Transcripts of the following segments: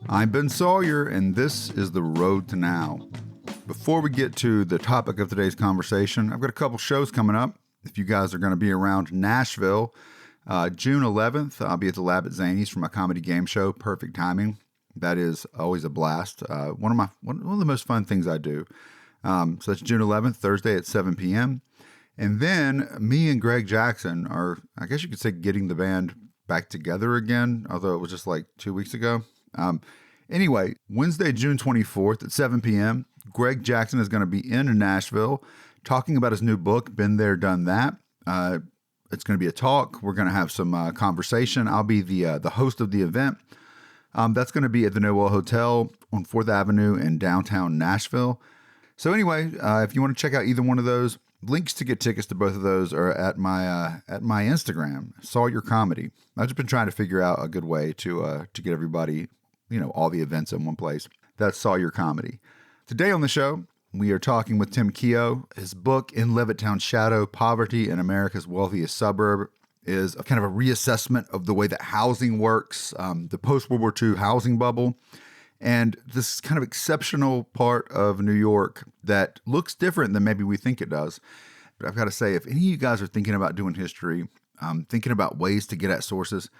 I'm Ben Sawyer, and this is The Road to Now. Before we get to the topic of today's conversation, I've got a couple shows coming up. If you guys are going to be around Nashville, June 11th, I'll be at the Lab at Zany's for my comedy game show, Perfect Timing. That is always a blast. One of the most fun things I do. So that's June 11th, Thursday at 7 p.m. And then me and Greg Jackson are, I guess you could say, getting the band back together again, although it was just like 2 weeks ago. Anyway, Wednesday, June 24th at 7 p.m., Greg Jackson is going to be in Nashville talking about his new book, Been There, Done That. It's going to be a talk. We're going to have some conversation. I'll be the host of the event. That's going to be at the Noel Hotel on 4th Avenue in downtown Nashville. So anyway, if you want to check out either one of those, links to get tickets to both of those are at my Instagram, Sawyer Comedy. I've just been trying to figure out a good way to get everybody, all the events in one place. That's Sawyer Comedy. Today on the show, we are talking with Tim Keogh. His book, In Levittown's Shadow, Poverty in America's Wealthiest Suburb, is a kind of a reassessment of the way that housing works, the post-World War II housing bubble, and this kind of exceptional part of New York that looks different than maybe we think it does. But I've got to say, if any of you guys are thinking about doing history, thinking about ways to get at sources,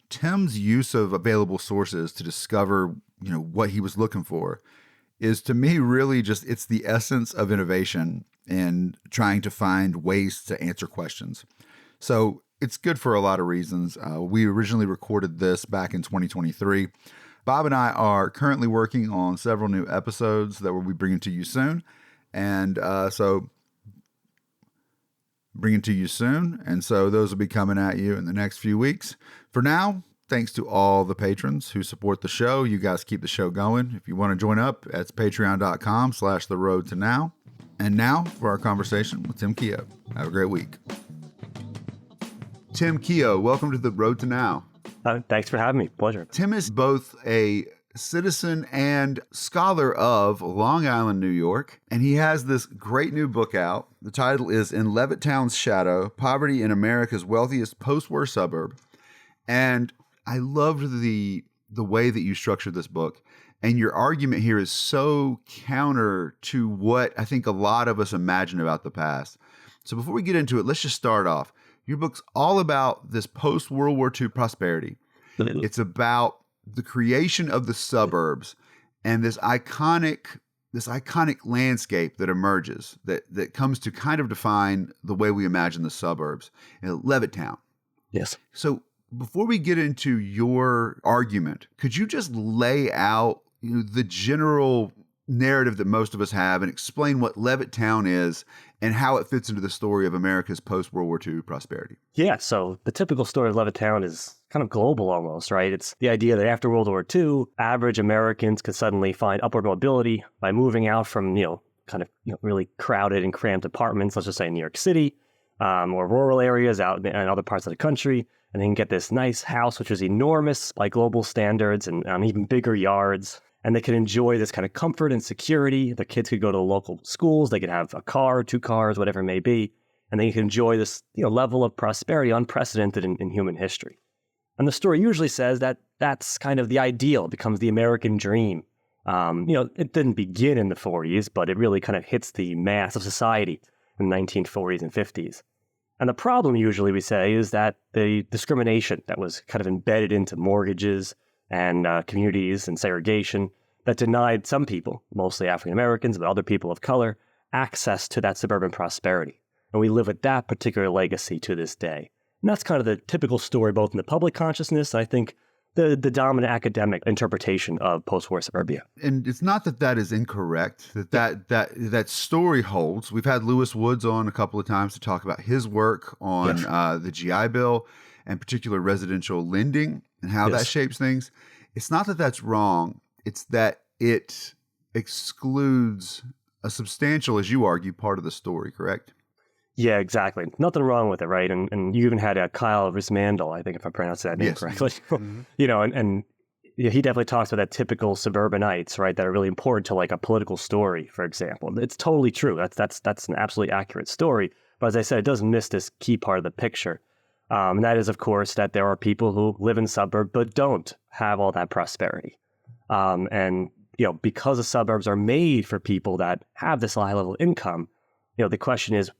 Tim's use of available sources to discover, what he was looking for is, to me, really just, it's the essence of innovation and trying to find ways to answer questions. So it's good for a lot of reasons. We originally recorded this back in 2023. Bob and I are currently working on several new episodes that we'll be bringing to you soon. And so those will be coming at you in the next few weeks. For now, thanks to all the patrons who support the show. You guys keep the show going. If you want to join up, it's patreon.com/theroadtonow. And now for our conversation with Tim Keogh. Have a great week. Tim Keogh, welcome to The Road to Now. Thanks for having me. Pleasure. Tim is both a citizen and scholar of Long Island, New York, and he has this great new book out. The title is In Levittown's Shadow, Poverty in America's Wealthiest Post-War Suburb. And I loved the way that you structured this book. And your argument here is so counter to what I think a lot of us imagine about the past. So before we get into it, let's just start off. Your book's all about this post-World War II prosperity. It's about the creation of the suburbs and this iconic landscape that emerges, that comes to kind of define the way we imagine the suburbs. Levittown. Yes. So before we get into your argument, could you just lay out the general narrative that most of us have and explain what Levittown is and how it fits into the story of America's post-World War II prosperity? Yeah, so the typical story of Levittown is kind of global almost, right? It's the idea that after World War II, average Americans could suddenly find upward mobility by moving out from, really crowded and cramped apartments, let's just say in New York City, or rural areas out in other parts of the country, and they can get this nice house, which is enormous by global standards and even bigger yards. And they could enjoy this kind of comfort and security. The kids could go to the local schools. They could have a car, 2 cars, whatever it may be. And they could enjoy this level of prosperity unprecedented in human history. And the story usually says that that's kind of the ideal. It becomes the American dream. It didn't begin in the 40s, but it really kind of hits the mass of society in the 1940s and 50s. And the problem usually we say is that the discrimination that was kind of embedded into mortgages and communities and segregation that denied some people, mostly African Americans, but other people of color, access to that suburban prosperity. And we live with that particular legacy to this day. And that's kind of the typical story, both in the public consciousness, and I think the dominant academic interpretation of post-war suburbia. And it's not that is incorrect, that story holds. We've had Lewis Woods on a couple of times to talk about his work on the GI Bill and particular residential lending and how that shapes things. It's not that that's wrong. It's that it excludes a substantial, as you argue, part of the story, correct? Yeah, exactly. Nothing wrong with it, right? And you even had Kyle Rismandel, I think, if I pronounced that name correctly. Mm-hmm. He definitely talks about that typical suburbanites, right? That are really important to like a political story, for example. It's totally true. That's an absolutely accurate story. But as I said, it does miss this key part of the picture. And that is, of course, that there are people who live in suburb but don't have all that prosperity. And, because the suburbs are made for people that have this high level income, the question is,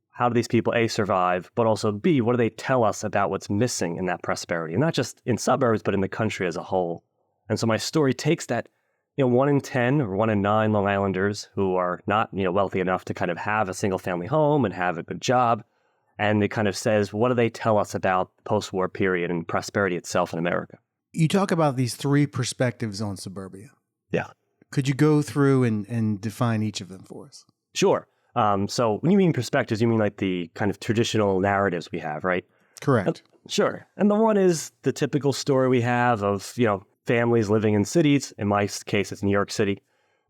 how do these people, A, survive, but also B, what do they tell us about what's missing in that prosperity? And not just in suburbs, but in the country as a whole. And so my story takes that, 1 in 10 or 1 in 9 Long Islanders who are not, wealthy enough to kind of have a single family home and have a good job. And it kind of says, what do they tell us about the post-war period and prosperity itself in America? You talk about these 3 perspectives on suburbia. Yeah. Could you go through and define each of them for us? Sure. So when you mean perspectives, you mean like the kind of traditional narratives we have, right? Correct. Sure. And the one is the typical story we have of, families living in cities. In my case, it's New York City,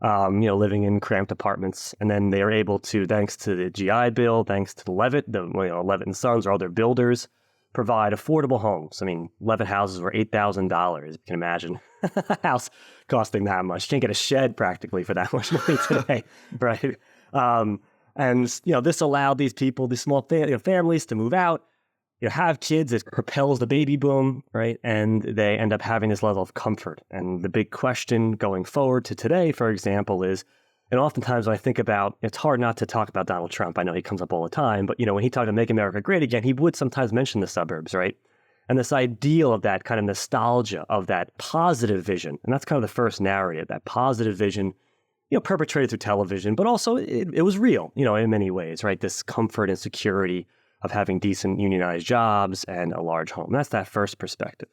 living in cramped apartments. And then they are able to, thanks to the GI Bill, thanks to the Levitt, Levitt and Sons or other builders, provide affordable homes. I mean, Levitt houses were $8,000. You can imagine a house costing that much. You can't get a shed practically for that much money today, right? And this allowed these people, these small families, to move out, have kids. It propels the baby boom, right? And they end up having this level of comfort. And the big question going forward to today, for example, is, and oftentimes when I think about, it's hard not to talk about Donald Trump. I know he comes up all the time, but when he talked about Make America Great Again, he would sometimes mention the suburbs, right? And this ideal of that kind of nostalgia of that positive vision, and that's kind of the first narrative, that positive vision, perpetrated through television, but also it was real, in many ways, right? This comfort and security of having decent unionized jobs and a large home. That's that first perspective.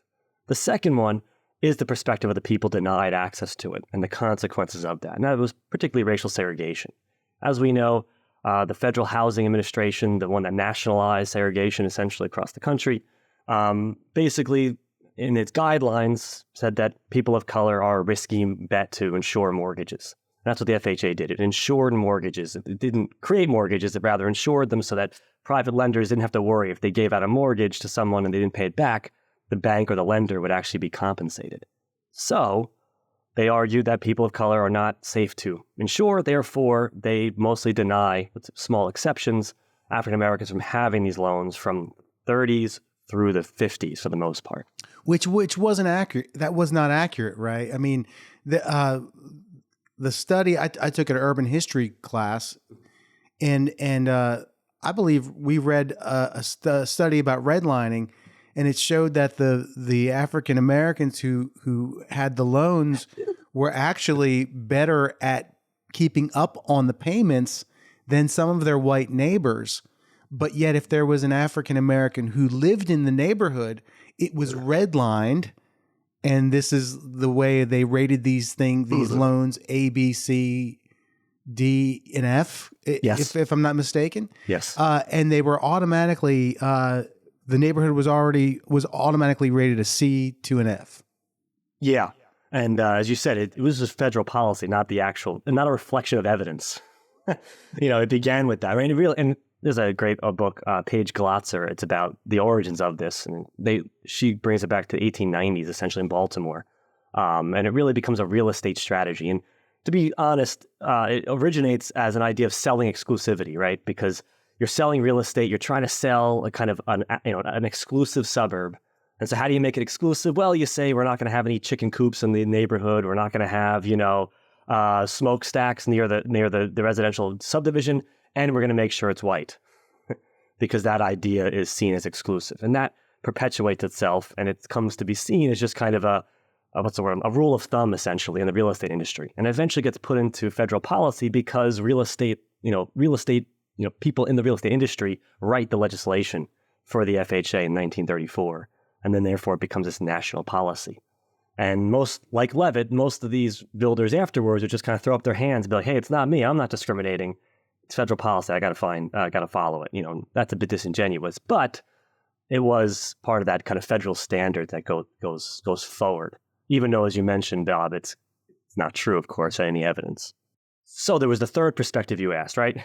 The second one is the perspective of the people denied access to it and the consequences of that. And that was particularly racial segregation. As we know, the Federal Housing Administration, the one that nationalized segregation essentially across the country, basically in its guidelines said that people of color are a risky bet to insure mortgages. That's what the FHA did. It insured mortgages. It didn't create mortgages. It rather insured them so that private lenders didn't have to worry if they gave out a mortgage to someone and they didn't pay it back, the bank or the lender would actually be compensated. So they argued that people of color are not safe to insure. Therefore, they mostly deny, with small exceptions, African Americans from having these loans from 30s through the 50s for the most part. Which wasn't accurate. That was not accurate, right? I mean, the study, I took an urban history class, and I believe we read a study about redlining, and it showed that the African Americans who had the loans were actually better at keeping up on the payments than some of their white neighbors. But yet, if there was an African American who lived in the neighborhood, it was redlined. And this is the way they rated these loans, A, B, C, D, and F, yes. if I'm not mistaken. Yes. And they were automatically, the neighborhood was automatically rated a C to an F. Yeah. And as you said, it was just federal policy, not a reflection of evidence. It began with that, right? And there's a great book, Paige Glotzer. It's about the origins of this, and she brings it back to the 1890s, essentially in Baltimore, and it really becomes a real estate strategy. And to be honest, it originates as an idea of selling exclusivity, right? Because you're selling real estate, you're trying to sell a kind of an exclusive suburb. And so, how do you make it exclusive? Well, you say we're not going to have any chicken coops in the neighborhood. We're not going to have smokestacks near the residential subdivision. And we're going to make sure it's white because that idea is seen as exclusive. And that perpetuates itself, and it comes to be seen as just kind of a rule of thumb, essentially, in the real estate industry. And eventually gets put into federal policy because real estate people in the real estate industry write the legislation for the FHA in 1934. And then therefore it becomes this national policy. And like Levitt, most of these builders afterwards would just kind of throw up their hands and be like, hey, it's not me. I'm not discriminating. It's federal policy. I got to follow it. That's a bit disingenuous, but it was part of that kind of federal standard that goes forward. Even though, as you mentioned, Bob, it's not true, of course, any evidence. So there was the third perspective you asked, right?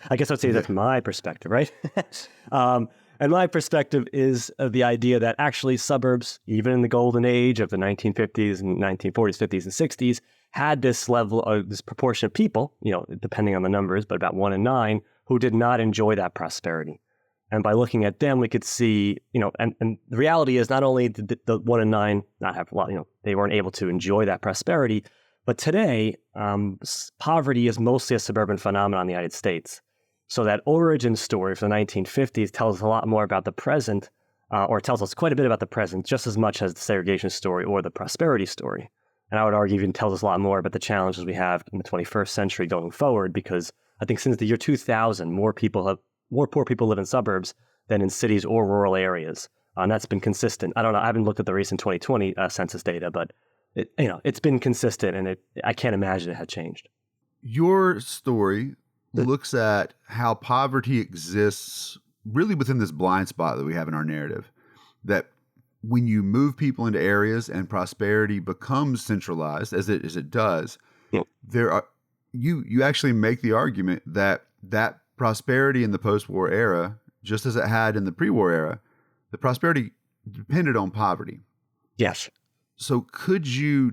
I guess I'd say that's my perspective, right? And my perspective is the idea that actually suburbs, even in the golden age of the 1950s and 1940s, 50s, and 60s, had this level of this proportion of people, depending on the numbers, but about 1 in 9, who did not enjoy that prosperity. And by looking at them, we could see, and the reality is not only did the 1 in 9 not have a lot, they weren't able to enjoy that prosperity, but today, poverty is mostly a suburban phenomenon in the United States. So that origin story from the 1950s tells us a lot more about the present, or tells us quite a bit about the present, just as much as the segregation story or the prosperity story. And I would argue even tells us a lot more about the challenges we have in the 21st century going forward, because I think since the year 2000, more poor people live in suburbs than in cities or rural areas. And that's been consistent. I don't know. I haven't looked at the recent 2020 census data, but it's been consistent, and I can't imagine it had changed. Your story looks at how poverty exists really within this blind spot that we have in our narrative, that when you move people into areas and prosperity becomes centralized, as it does, you actually make the argument that prosperity in the post-war era, just as it had in the pre-war era, the prosperity depended on poverty. Yes. So could you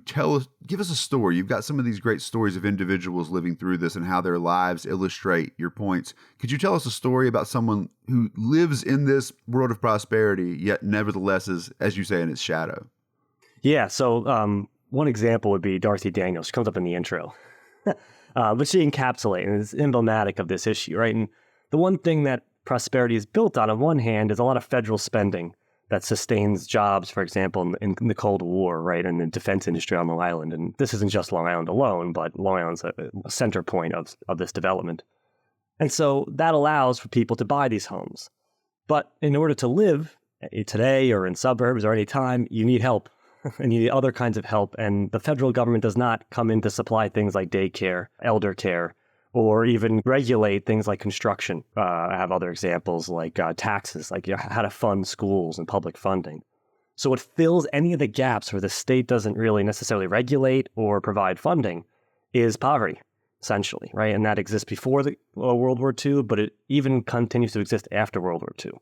give us a story? You've got some of these great stories of individuals living through this and how their lives illustrate your points. Could you tell us a story about someone who lives in this world of prosperity, yet nevertheless is, as you say, in its shadow? Yeah. So one example would be Dorothy Daniels. She comes up in the intro. But she encapsulates and is emblematic of this issue, right? And the one thing that prosperity is built on one hand, is a lot of federal spending that sustains jobs, for example, in the Cold War, right, and the defense industry on Long Island. And this isn't just Long Island alone, but Long Island's a center point of this development. And so that allows for people to buy these homes. But in order to live today or in suburbs or any time, you need help. And you need other kinds of help. And the federal government does not come in to supply things like daycare, elder care, or even regulate things like construction. I have other examples like taxes, like how to fund schools and public funding. So what fills any of the gaps where the state doesn't really necessarily regulate or provide funding is poverty, essentially, right? And that exists before the World War II, but it even continues to exist after World War II.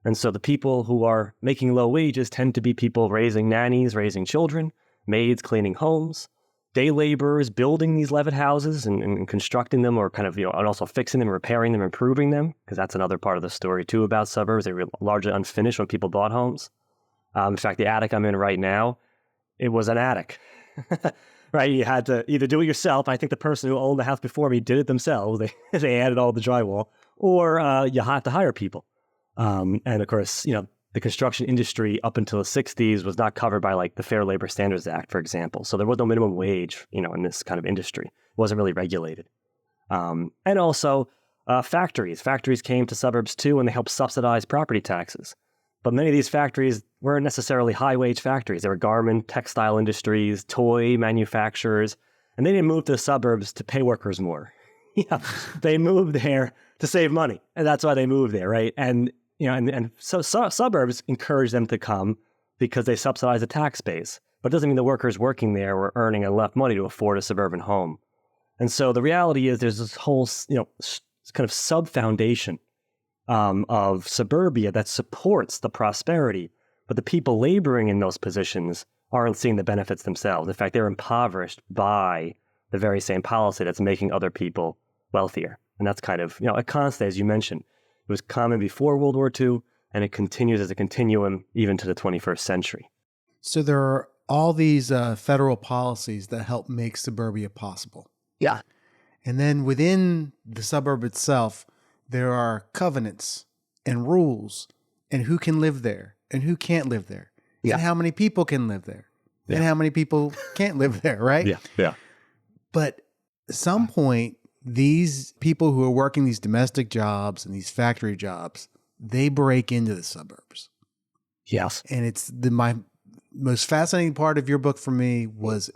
And so the people who are making low wages tend to be people raising nannies, raising children, maids cleaning homes, day laborers building these Levitt houses and constructing them, or kind of, and also fixing them, repairing them, improving them, because that's another part of the story too about suburbs. They were largely unfinished when people bought homes. In fact, the attic I'm in right now, it was an attic, right? You had to either do it yourself. I think the person who owned the house before me did it themselves. They added all the drywall, or you have to hire people. And of course, the construction industry up until the 60s was not covered by like the Fair Labor Standards Act, for example. So there was no minimum wage, in this kind of industry. It wasn't really regulated. And also factories. Factories came to suburbs too, and they helped subsidize property taxes. But many of these factories weren't necessarily high-wage factories. They were garment, textile industries, toy manufacturers, and they didn't move to the suburbs to pay workers more. They moved there to save money, and that's why they moved there, right? And so suburbs encourage them to come because they subsidize the tax base. But it doesn't mean the workers working there were earning enough money to afford a suburban home. And so the reality is there's this whole, kind of sub-foundation of suburbia that supports the prosperity, but the people laboring in those positions aren't seeing the benefits themselves. In fact, they're impoverished by the very same policy that's making other people wealthier. And that's kind of, a constant, as you mentioned. It was common before World War II, and it continues as a continuum even to the 21st century. So there are all these federal policies that help make suburbia possible. Yeah. And then within the suburb itself, there are covenants and rules and who can live there and who can't live there. Yeah. And how many people can live there and how many people can't live there, right? Yeah. But at some point, these people who are working these domestic jobs and these factory jobs, they break into the suburbs. Yes. And it's my most fascinating part of your book for me was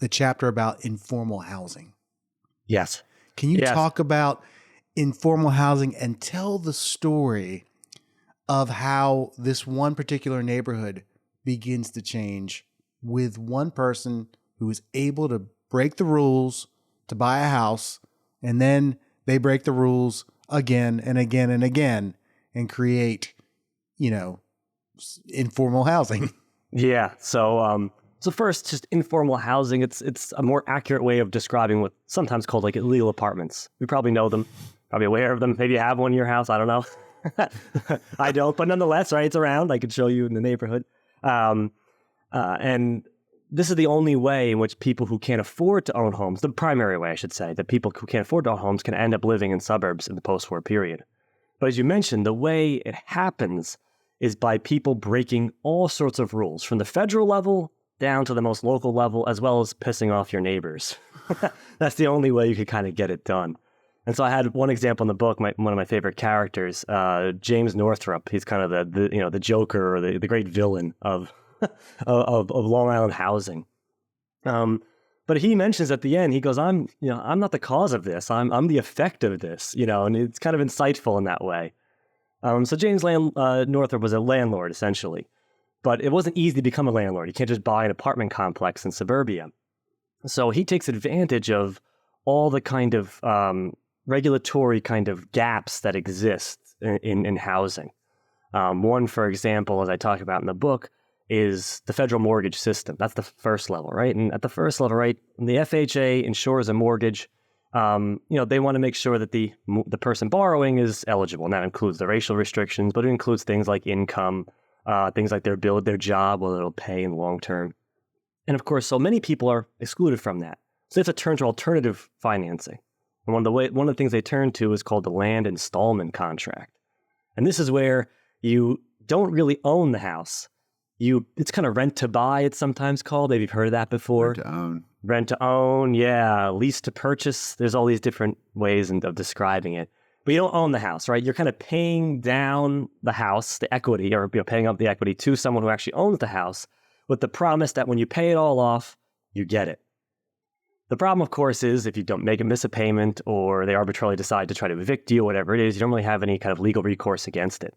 the chapter about informal housing. Yes. Can you talk about informal housing and tell the story of how this one particular neighborhood begins to change with one person who is able to break the rules to buy a house, and then they break the rules again and again and again and create, informal housing. Yeah. So first, just informal housing. It's a more accurate way of describing what's sometimes called like illegal apartments. We probably know them, probably aware of them. Maybe you have one in your house. I don't know. I don't, but nonetheless, right? It's around. I could show you in the neighborhood. And this is the only way in which people who can't afford to own homes, the primary way, I should say, that people who can't afford to own homes can end up living in suburbs in the post-war period. But as you mentioned, the way it happens is by people breaking all sorts of rules, from the federal level down to the most local level, as well as pissing off your neighbors. That's the only way you could kind of get it done. And so I had one example in the book, one of my favorite characters, James Northrop. He's kind of the Joker, or the great villain of Long Island housing. But he mentions at the end, he goes, I'm not the cause of this. I'm the effect of this, and it's kind of insightful in that way. So James Northrop was a landlord, essentially. But it wasn't easy to become a landlord. You can't just buy an apartment complex in suburbia. So he takes advantage of all the kind of regulatory kind of gaps that exist in housing. One, for example, as I talk about in the book, is the federal mortgage system. That's the first level, right? And at the first level, right, the FHA insures a mortgage. They want to make sure that the person borrowing is eligible. And that includes the racial restrictions, but it includes things like income, things like their job, whether it'll pay in the long term. And of course, so many people are excluded from that. So they have to turn to alternative financing. And one of the things they turn to is called the land installment contract. And this is where you don't really own the house. It's kind of rent to buy, it's sometimes called. Maybe you've heard of that before. Rent to own. Rent to own, yeah. Lease to purchase. There's all these different ways of describing it. But you don't own the house, right? You're kind of paying down the house, the equity, or paying up the equity to someone who actually owns the house, with the promise that when you pay it all off, you get it. The problem, of course, is if you don't miss a payment, or they arbitrarily decide to try to evict you, or whatever it is, you don't really have any kind of legal recourse against it.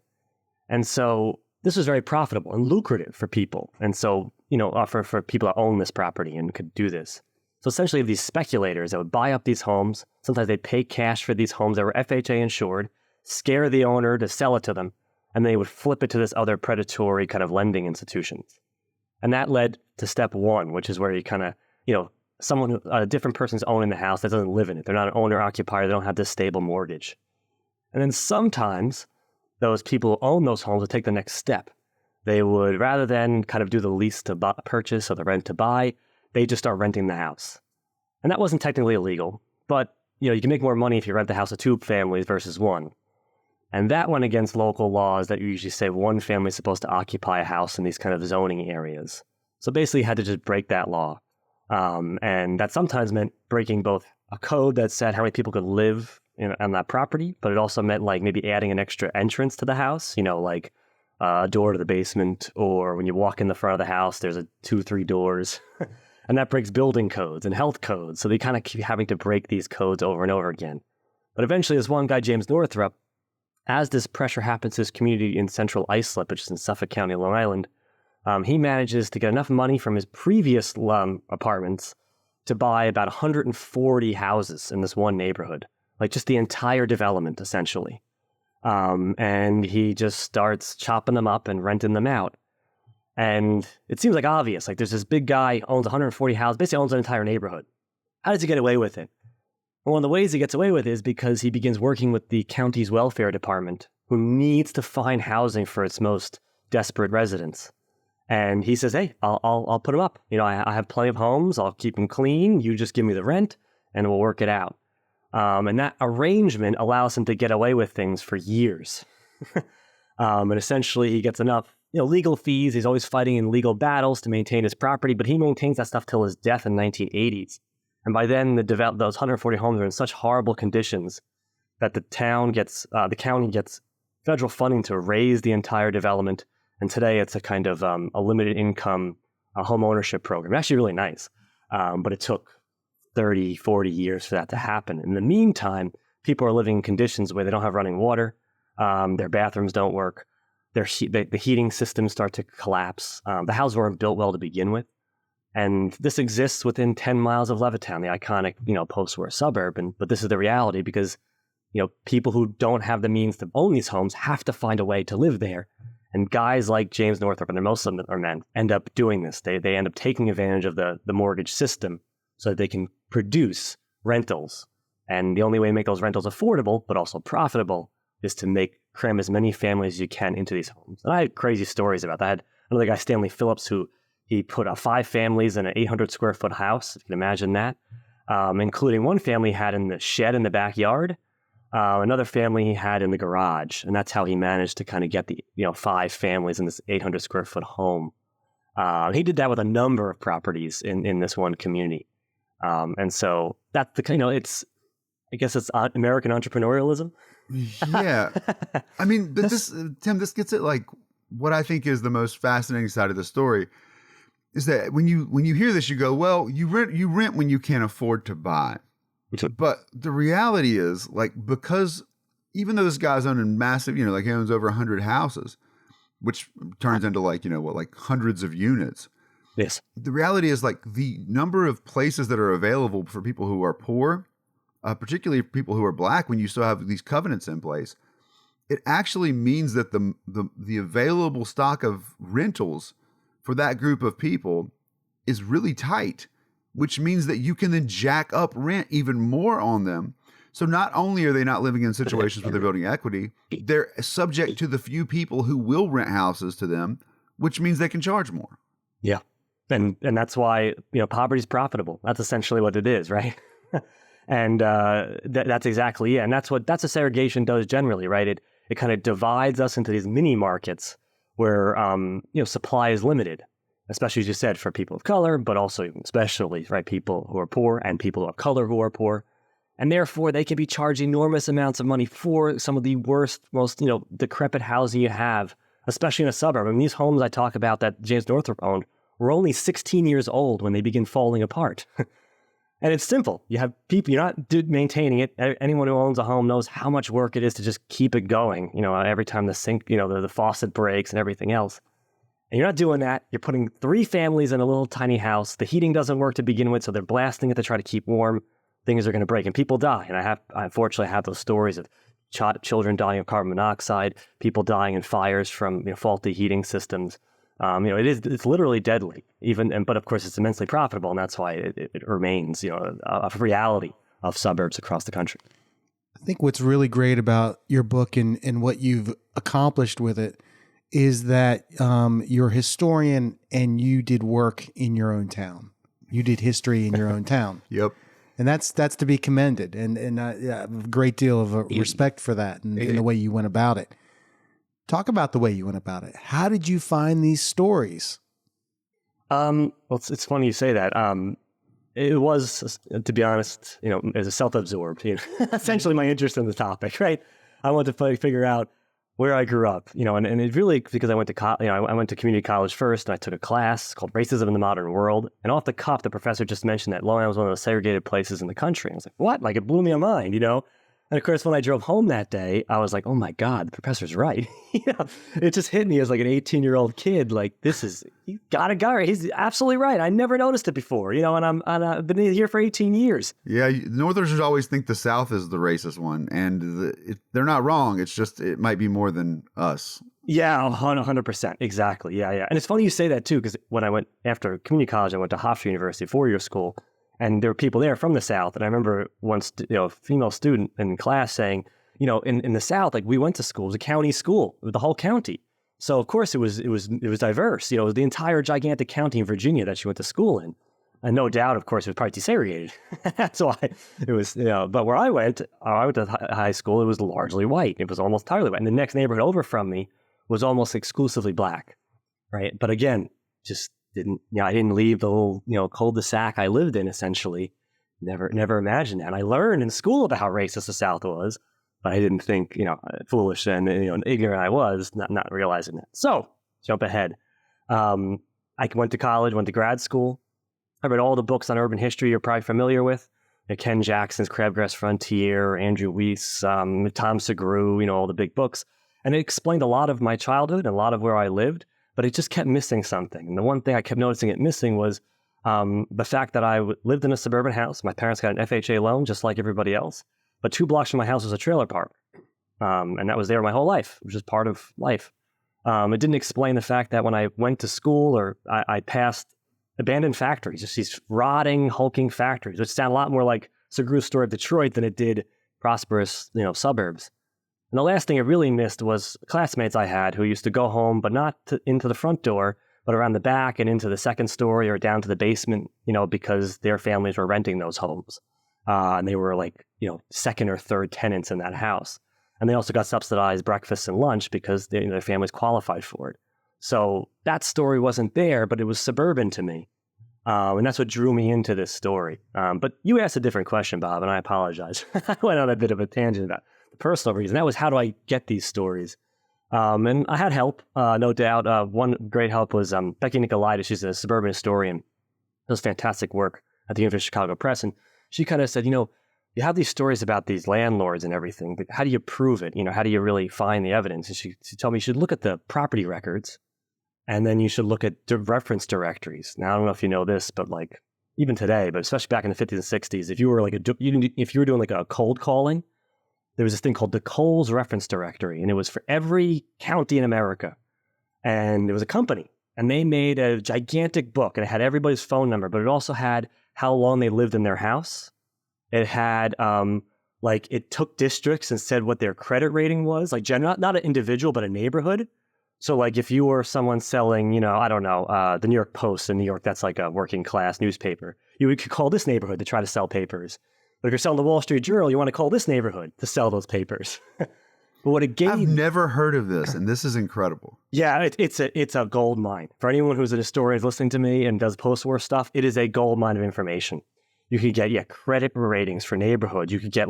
And so this was very profitable and lucrative for people. And so, for people that own this property and could do this. So essentially, these speculators that would buy up these homes, sometimes they'd pay cash for these homes that were FHA insured, scare the owner to sell it to them, and they would flip it to this other predatory kind of lending institutions. And that led to step one, which is where you kind of, a different person's owning the house that doesn't live in it. They're not an owner-occupier. They don't have this stable mortgage. And then sometimes those people who own those homes would take the next step. They would, rather than kind of do the lease to purchase or the rent to buy, they just start renting the house. And that wasn't technically illegal, but you can make more money if you rent the house to two families versus one. And that went against local laws that usually say one family is supposed to occupy a house in these kind of zoning areas. So basically you had to just break that law. And that sometimes meant breaking both a code that said how many people could live on that property, but it also meant like maybe adding an extra entrance to the house, like a door to the basement, or when you walk in the front of the house, there's 2-3 doors. And that breaks building codes and health codes. So they kind of keep having to break these codes over and over again. But eventually, this one guy, James Northrop, as this pressure happens to his community in central Islip, which is in Suffolk County, Long Island, he manages to get enough money from his previous apartments to buy about 140 houses in this one neighborhood, like just the entire development, essentially. And he just starts chopping them up and renting them out. And it seems like obvious. Like there's this big guy owns 140 houses, basically owns an entire neighborhood. How does he get away with it? Well, one of the ways he gets away with it is because he begins working with the county's welfare department, who needs to find housing for its most desperate residents. And he says, hey, I'll put them up. I have plenty of homes. I'll keep them clean. You just give me the rent and we'll work it out. And that arrangement allows him to get away with things for years. And essentially he gets enough legal fees. He's always fighting in legal battles to maintain his property, but he maintains that stuff till his death in the 1980s. And by then, those 140 homes are in such horrible conditions that the county gets federal funding to raise the entire development. And today, it's a kind of a limited income home ownership program. Actually, really nice, but it took 30, 40 years for that to happen. In the meantime, people are living in conditions where they don't have running water, their bathrooms don't work. The heating systems start to collapse. The houses weren't built well to begin with. And this exists within 10 miles of Levittown, the iconic, post-war suburb. But this is the reality because, people who don't have the means to own these homes have to find a way to live there. And guys like James Northrop, and most of them are men, end up doing this. They end up taking advantage of the mortgage system so that they can produce rentals. And the only way to make those rentals affordable, but also profitable, is to cram as many families as you can into these homes. And I had crazy stories about that. I had another guy, Stanley Phillips, who he put 5 families in an 800 square foot house, if you can imagine that, including one family he had in the shed in the backyard, another family he had in the garage. And that's how he managed to kind of get the 5 families in this 800 square foot home. He did that with a number of properties in this one community. And so that's the I guess it's American entrepreneurialism. Yeah. I mean, but Tim, this gets at like what I think is the most fascinating side of the story is that when you hear this, you go, well, you rent when you can't afford to buy. But the reality is, like, because even though this guy's owning massive, like he owns over 100 houses, which turns into like hundreds of units. Yes. The reality is, like, the number of places that are available for people who are poor, particularly people who are Black, when you still have these covenants in place, it actually means that the available stock of rentals for that group of people is really tight, which means that you can then jack up rent even more on them. So not only are they not living in situations where they're building equity, they're subject to the few people who will rent houses to them, which means they can charge more. Yeah. And that's why, poverty is profitable. That's essentially what it is, right? And that's exactly it. And that's what segregation does generally, right? It kind of divides us into these mini markets where, supply is limited, especially, as you said, for people of color, but also especially, right, people who are poor and people of color who are poor. And therefore, they can be charged enormous amounts of money for some of the worst, most, decrepit housing you have, especially in a suburb. I mean, these homes I talk about that James Northrop owned were only 16 years old when they begin falling apart. And it's simple. You have people, you're not maintaining it. Anyone who owns a home knows how much work it is to just keep it going. Every time the sink, the faucet breaks and everything else. And you're not doing that. You're putting 3 families in a little tiny house. The heating doesn't work to begin with, so they're blasting it to try to keep warm. Things are going to break, and people die. And I unfortunately have those stories of children dying of carbon monoxide, people dying in fires from faulty heating systems. It's literally deadly. But of course, it's immensely profitable, and that's why it remains a reality of suburbs across the country. I think what's really great about your book and what you've accomplished with it is that you're a historian and you did work in your own town. You did history in your own town. Yep. And that's to be commended, and a great deal of respect for that and the way you went about it. Talk about the way you went about it. How did you find these stories? Well, it's funny you say that. It was, to be honest, as a self-absorbed, essentially my interest in the topic, right? I wanted to figure out where I grew up, and it really, because I went to I went to community college first, and I took a class called Racism in the Modern World. And off the cuff, the professor just mentioned that Long Island was one of those segregated places in the country. And I was like, what? Like, it blew me a mind, And of course, when I drove home that day, I was like, oh my God, the professor's right. It just hit me as like an 18-year-old kid. Like, you got a guy. He's absolutely right. I never noticed it before, and I've been here for 18 years. Yeah, Northerners always think the South is the racist one, and they're not wrong. It's just, it might be more than us. Yeah, 100%. Exactly. Yeah. And it's funny you say that too, because when I went after community college, I went to Hofstra University, 4-year school. And there were people there from the South. And I remember once, a female student in class saying, in the South, like, we went to school, it was a county school, the whole county. So of course it was diverse. It was the entire gigantic county in Virginia that she went to school in. And no doubt, of course, it was probably desegregated. That's why it was, but where I went to high school, it was largely white. It was almost entirely white. And the next neighborhood over from me was almost exclusively Black, right? But again, just I didn't leave the little, cul-de-sac I lived in, essentially. Never imagined that. And I learned in school about how racist the South was, but I didn't think, foolish and, ignorant I was, not realizing that. So, jump ahead. I went to college, went to grad school. I read all the books on urban history you're probably familiar with. Ken Jackson's Crabgrass Frontier, Andrew Weiss, Tom Segru, all the big books. And it explained a lot of my childhood and a lot of where I lived. But it just kept missing something. And the one thing I kept noticing it missing was the fact that I lived in a suburban house. My parents got an FHA loan, just like everybody else. But 2 blocks from my house was a trailer park. And that was there my whole life. It was just part of life. It didn't explain the fact that when I went to school or I passed abandoned factories, just these rotting, hulking factories, which sound a lot more like Segru's story of Detroit than it did prosperous, suburbs. And the last thing I really missed was classmates I had who used to go home, but not into the front door, but around the back and into the second story or down to the basement, because their families were renting those homes. And they were like, second or third tenants in that house. And they also got subsidized breakfast and lunch because their families qualified for it. So that story wasn't there, but it was suburban to me. And that's what drew me into this story. But you asked a different question, Bob, and I apologize. I went on a bit of a tangent about the personal reason. That was, how do I get these stories? And I had help, no doubt. One great help was Becky Nicolaitis. She's a suburban historian. Does fantastic work at the University of Chicago Press. And she kind of said, you have these stories about these landlords and everything, but how do you prove it? How do you really find the evidence? And she told me you should look at the property records, and then you should look at reference directories. Now, I don't know if you know this, but like even today, but especially back in the 50s and 60s, if you were doing like a cold calling, there was this thing called the Coles Reference Directory, and it was for every county in America. And it was a company, and they made a gigantic book, and it had everybody's phone number, but it also had how long they lived in their house. It had, it took districts and said what their credit rating was, like not an individual, but a neighborhood. So like if you were someone selling, the New York Post in New York, that's like a working class newspaper. You could call this neighborhood to try to sell papers. But if you're selling the Wall Street Journal, you want to call this neighborhood to sell those papers. But what it gave... I've never heard of this, and this is incredible. Yeah, it's a gold mine. For anyone who's an historian listening to me and does post-war stuff, it is a gold mine of information. You could get, credit ratings for neighborhoods. You could get,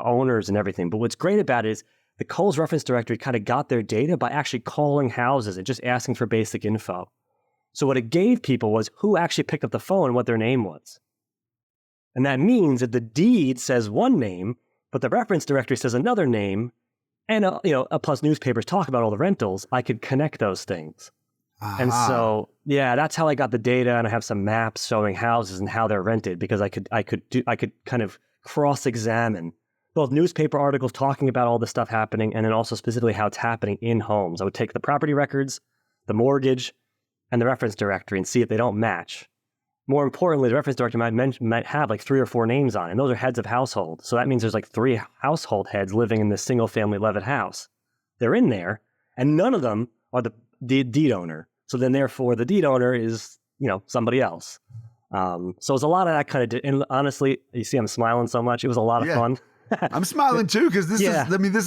owners and everything. But what's great about it is the Coles Reference Directory kind of got their data by actually calling houses and just asking for basic info. So what it gave people was who actually picked up the phone and what their name was. And that means that the deed says one name, but the reference directory says another name, and plus newspapers talk about all the rentals. I could connect those things. Aha. And so, that's how I got the data, and I have some maps showing houses and how they're rented, because I could kind of cross-examine both newspaper articles talking about all this stuff happening, and then also specifically how it's happening in homes. I would take the property records, the mortgage, and the reference directory and see if they don't match. More importantly, the reference directory might have 3 or 4 names on it, and those are heads of household. So that means there's 3 household heads living in this single-family Levitt house. They're in there, and none of them are the deed owner. So then, therefore, the deed owner is, somebody else. So it was a lot of that kind of, and honestly, you see I'm smiling so much. It was a lot of fun. I'm smiling too, because this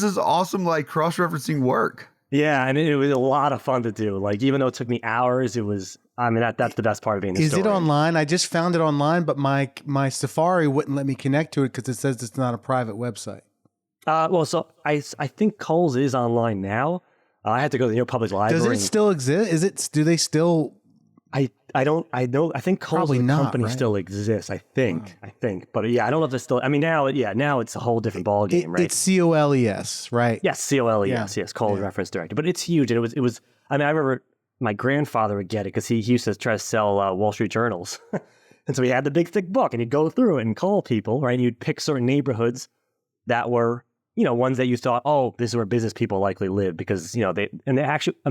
is awesome, cross-referencing work. Yeah, and it was a lot of fun to do. Even though it took me hours, it was, that's the best part of being a historian. Is it online? I just found it online, but my Safari wouldn't let me connect to it because it says it's not a private website. So I think Coles is online now. I had to go to the public library. Does it still exist? Do they still? I think Coles as a company still exists. I think, but I don't know if it's still. Now it's a whole different ballgame, right? It's COLES, right? Yes, COLES. Yes, Coles Reference Directory. But it's huge, and it was. I remember my grandfather would get it because he used to try to sell Wall Street journals, and so he had the big thick book, and he'd go through it and call people, right? And you'd pick certain neighborhoods that were, ones that you thought, oh, this is where business people likely live, because it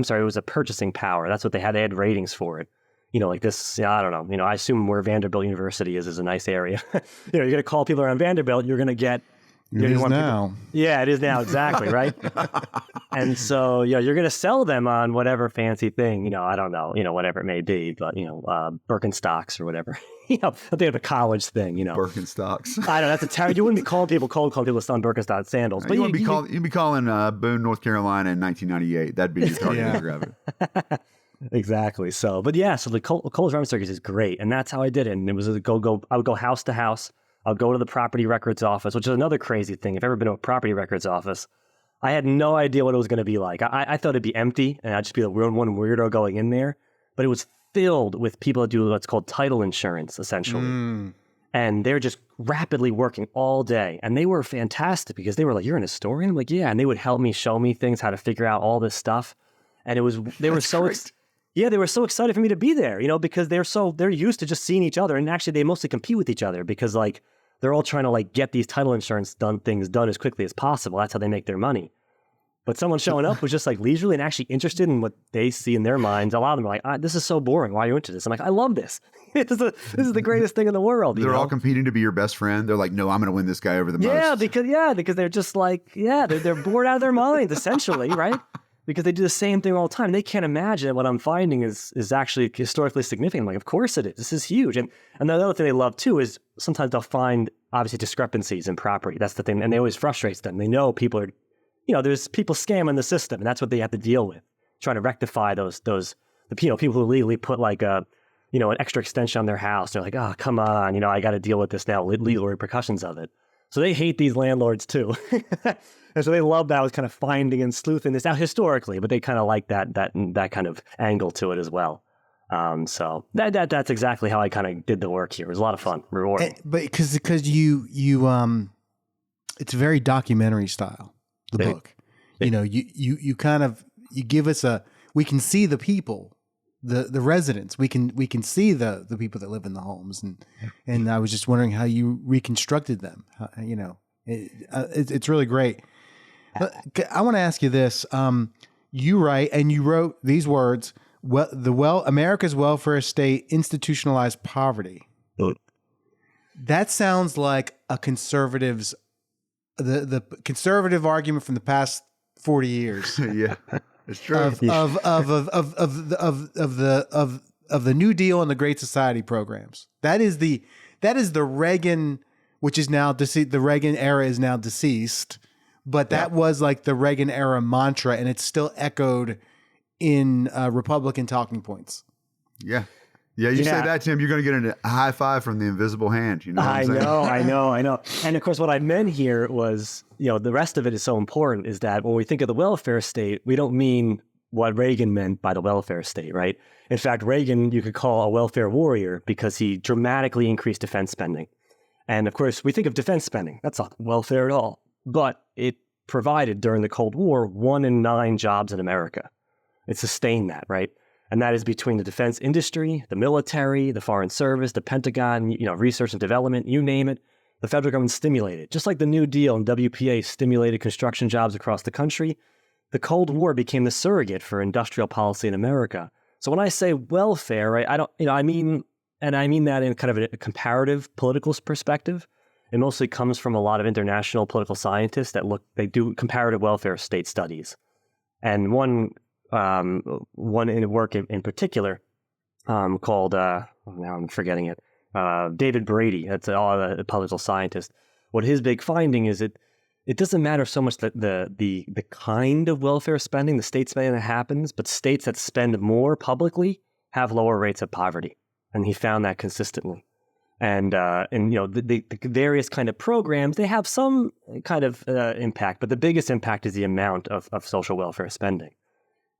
was a purchasing power. That's what they had. They had ratings for it. This, I don't know. I assume where Vanderbilt University is a nice area. You're going to call people around Vanderbilt, you're going to get... It is now. Yeah, it is now, exactly, right? And so, you're going to sell them on whatever fancy thing, I don't know, whatever it may be, but, Birkenstocks or whatever. I think of a college thing, Birkenstocks. I don't know, that's a terrible... You wouldn't be calling people people selling Birkenstock sandals. But you'd be calling Boone, North Carolina in 1998. That'd be your target demographic. Exactly. So, but so the Coles Reference Circus is great, and that's how I did it. And it was I would go house to house. I'll go to the property records office, which is another crazy thing. If you've ever been to a property records office, I had no idea what it was going to be like. I thought it'd be empty, and I'd just be the one weirdo going in there. But it was filled with people that do what's called title insurance, essentially. And they're just rapidly working all day. And they were fantastic because they were like, "You're an historian?" I'm like, "Yeah." And they would help me, show me things, how to figure out all this stuff. And they were so excited for me to be there, because they're used to just seeing each other. And actually, they mostly compete with each other because they're all trying to get these title insurance things done as quickly as possible. That's how they make their money. But someone showing up was just like leisurely and actually interested in what they see in their minds. A lot of them are like, this is so boring. Why are you into this? I'm like, I love this. This is the greatest thing in the world. They're all competing to be your best friend. They're like, no, I'm going to win this guy over the most. Because they're just like, they're bored out of their minds, essentially, right? Because they do the same thing all the time. They can't imagine what I'm finding is actually historically significant. I'm like, of course it is. This is huge. And the other thing they love too is sometimes they'll find obviously discrepancies in property. That's the thing. And it always frustrates them. They know people are, there's people scamming the system, and that's what they have to deal with, trying to rectify those people who legally put like an extra extension on their house. They're like, oh, come on, I got to deal with this now, legal repercussions of it. So they hate these landlords too. And so they love that. I was kind of finding and sleuthing this out historically, but they kind of like that kind of angle to it as well. So that's exactly how I kind of did the work here. It was a lot of fun, rewarding. But because you it's very documentary style. The book, you kind of, you give us we can see the people, the residents, we can see the people that live in the homes. And I was just wondering how you reconstructed them. It's really great. I want to ask you this. You wrote these words, America's welfare state institutionalized poverty. That sounds like a conservative's the conservative argument from the past 40 years. Yeah, it's true. Of the New Deal and the Great Society programs. That is the Reagan, which is now deceased. The Reagan era is now deceased, but that was like the Reagan era mantra, and it's still echoed in Republican talking points. Yeah. Yeah, you say that, Tim, you're going to get a high five from the invisible hand. You know what I'm saying? I know. And of course, what I meant here was, the rest of it is so important, is that when we think of the welfare state, we don't mean what Reagan meant by the welfare state, right? In fact, Reagan, you could call a welfare warrior because he dramatically increased defense spending. And of course, we think of defense spending. That's not welfare at all. But it provided, during the Cold War, 1 in 9 jobs in America. It sustained that, right? And that is between the defense industry, the military, the foreign service, the Pentagon, research and development, you name it. The federal government stimulated. Just like the New Deal and WPA stimulated construction jobs across the country, the Cold War became the surrogate for industrial policy in America. So when I say welfare, right, I mean that in kind of a comparative political perspective. It mostly comes from a lot of international political scientists they do comparative welfare state studies. And one in a work in particular called, now I'm forgetting it, David Brady, that's a political scientist. What his big finding is it doesn't matter so much that the kind of welfare spending, the state spending that happens, but states that spend more publicly have lower rates of poverty. And he found that consistently. And the various kind of programs, they have some kind of impact, but the biggest impact is the amount of social welfare spending.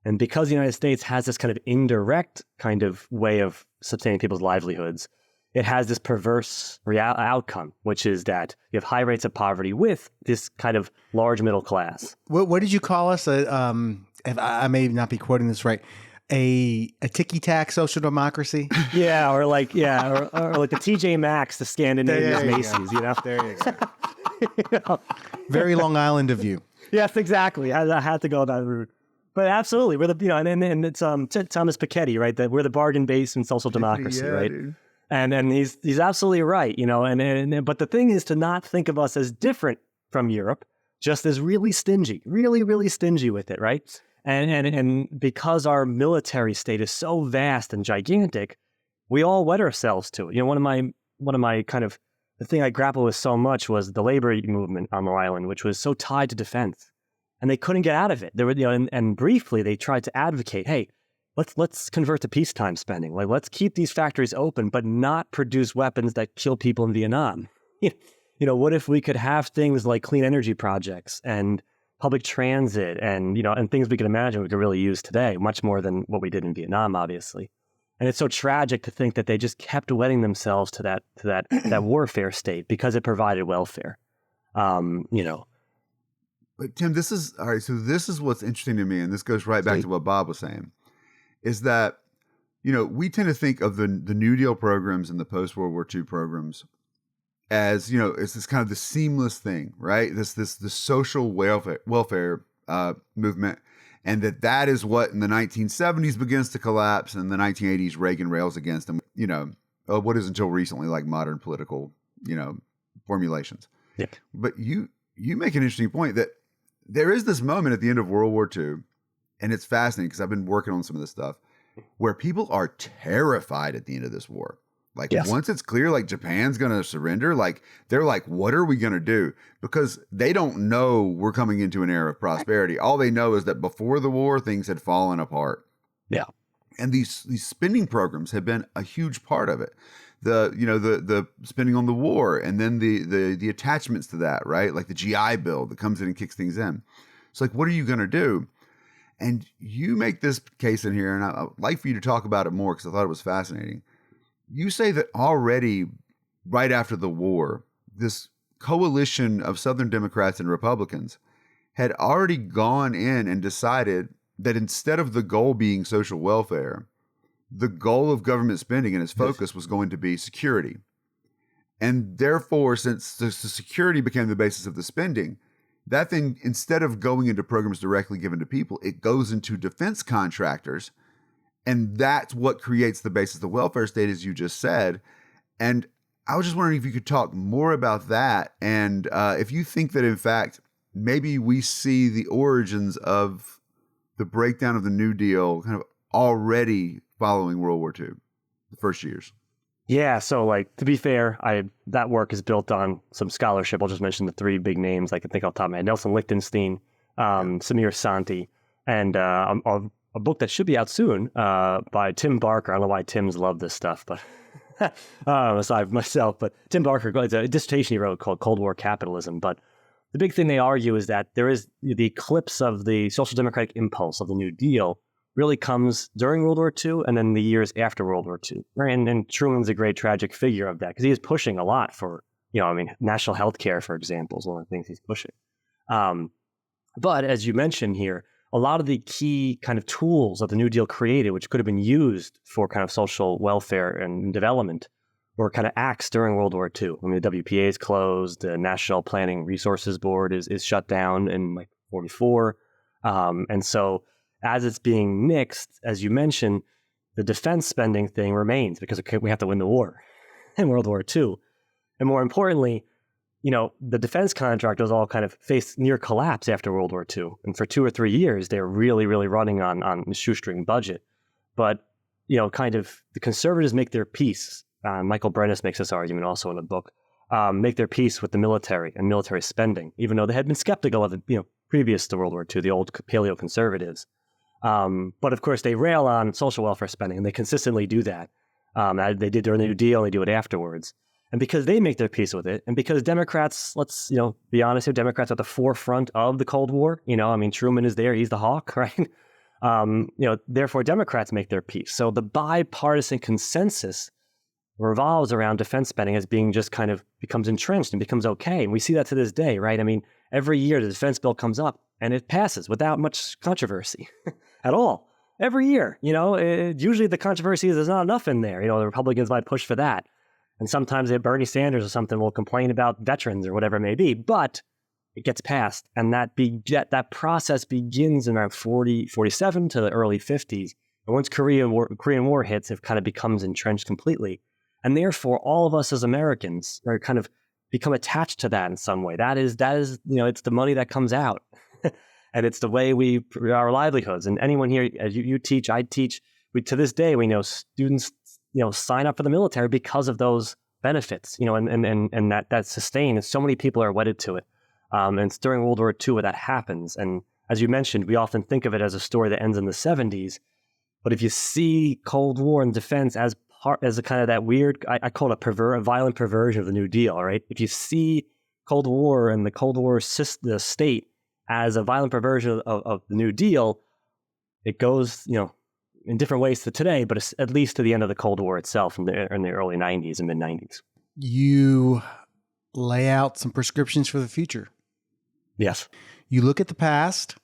And because the United States has this kind of indirect kind of way of sustaining people's livelihoods, it has this perverse outcome, which is that you have high rates of poverty with this kind of large middle class. What did you call us? If I may not be quoting this right. A ticky-tack social democracy? Yeah, or like the TJ Maxx, the Scandinavian Macy's, There you go. Very Long Island of you. Yes, exactly. I had to go that route. But absolutely, we're and it's Thomas Piketty, right? That we're the bargain based in social democracy, right? Dude. And he's absolutely right, but the thing is to not think of us as different from Europe, just as really stingy, really, really stingy with it, right? And because our military state is so vast and gigantic, we all wed ourselves to it. One of my kind of, the thing I grappled with so much was the labor movement on Long Island, which was so tied to defense. And they couldn't get out of it. They were, and briefly they tried to advocate, hey, let's convert to peacetime spending. Like, let's keep these factories open, but not produce weapons that kill people in Vietnam. What if we could have things like clean energy projects and public transit and things we can imagine we could really use today, much more than what we did in Vietnam, obviously. And it's so tragic to think that they just kept wedding themselves to that warfare state because it provided welfare. But Tim, this is all right. So this is what's interesting to me, and this goes right back to what Bob was saying, is that we tend to think of the New Deal programs and the post World War II programs as it's this kind of the seamless thing, right? This social welfare movement, and that is what in the 1970s begins to collapse, and in the 1980s Reagan rails against them. What is until recently like modern political formulations. Yeah. But you make an interesting point that there is this moment at the end of World War II, and it's fascinating because I've been working on some of this stuff, where people are terrified at the end of this war. Like once it's clear, like Japan's going to surrender, like they're like, what are we going to do? Because they don't know we're coming into an era of prosperity. All they know is that before the war, things had fallen apart. Yeah. And these spending programs have been a huge part of it. The spending on the war, and then the attachments to that, right? Like the GI Bill that comes in and kicks things in. It's like, what are you going to do? And you make this case in here, and I'd like for you to talk about it more because I thought it was fascinating. You say that already right after the war, this coalition of Southern Democrats and Republicans had already gone in and decided that instead of the goal being social welfare, the goal of government spending and its focus was going to be security. And therefore, since the security became the basis of the spending, that thing, instead of going into programs directly given to people, it goes into defense contractors. And that's what creates the basis of the welfare state, as you just said. And I was just wondering if you could talk more about that. And if you think that, in fact, maybe we see the origins of the breakdown of the New Deal kind of already following World War II, the first years. Yeah, so like to be fair, that work is built on some scholarship. I'll just mention the three big names I can think off the top of my head: Nelson Lichtenstein, Samir Santi, and a book that should be out soon by Tim Barker. I don't know why Tim's love this stuff, but aside myself, but Tim Barker, it's a dissertation he wrote called Cold War Capitalism. But the big thing they argue is that there is the eclipse of the social democratic impulse of the New Deal really comes during World War II and then the years after World War II. Right? And Truman's a great tragic figure of that because he is pushing a lot for, national health care, for example, is one of the things he's pushing. But as you mentioned here, a lot of the key kind of tools that the New Deal created, which could have been used for kind of social welfare and development, were kind of axed during World War II. I mean, the WPA is closed, the National Planning Resources Board is shut down in like 44. And so as it's being mixed, as you mentioned, the defense spending thing remains because we have to win the war in World War II. And more importantly, the defense contractors all kind of faced near collapse after World War II. And for 2 or 3 years, they were really, really running on the shoestring budget. But, kind of the conservatives make their peace. Michael Brennis makes this argument also in the book, make their peace with the military and military spending, even though they had been skeptical of it, previous to World War II, the old paleo-conservatives. But of course, they rail on social welfare spending, and they consistently do that. They did during the New Deal, and they do it afterwards. And because they make their peace with it, and because Democrats, let's be honest here, Democrats are at the forefront of the Cold War. Truman is there; he's the hawk, right? Therefore, Democrats make their peace. So the bipartisan consensus revolves around defense spending as being just kind of becomes entrenched and becomes okay. And we see that to this day, right? I mean, every year the defense bill comes up and it passes without much controversy at all. Every year, usually the controversy is there's not enough in there. The Republicans might push for that. And sometimes Bernie Sanders or something will complain about veterans or whatever it may be, but it gets passed. And that process begins in around 47 to the early 50s. And once Korean War hits, it kind of becomes entrenched completely. And therefore, all of us as Americans are kind of become attached to that in some way. That is, it's the money that comes out. And it's the way our livelihoods. And anyone here, as you teach, I teach, to this day, we know students sign up for the military because of those benefits, and that sustain. And so many people are wedded to it. And it's during World War II where that happens. And as you mentioned, we often think of it as a story that ends in the 70s. But if you see Cold War and defense as a kind of that weird, I call it a violent perversion of the New Deal, right? If you see Cold War and the Cold War the state as a violent perversion of the New Deal, it goes, in different ways to today, but at least to the end of the Cold War itself in the early 90s and mid-90s. You lay out some prescriptions for the future. Yes. You look at the past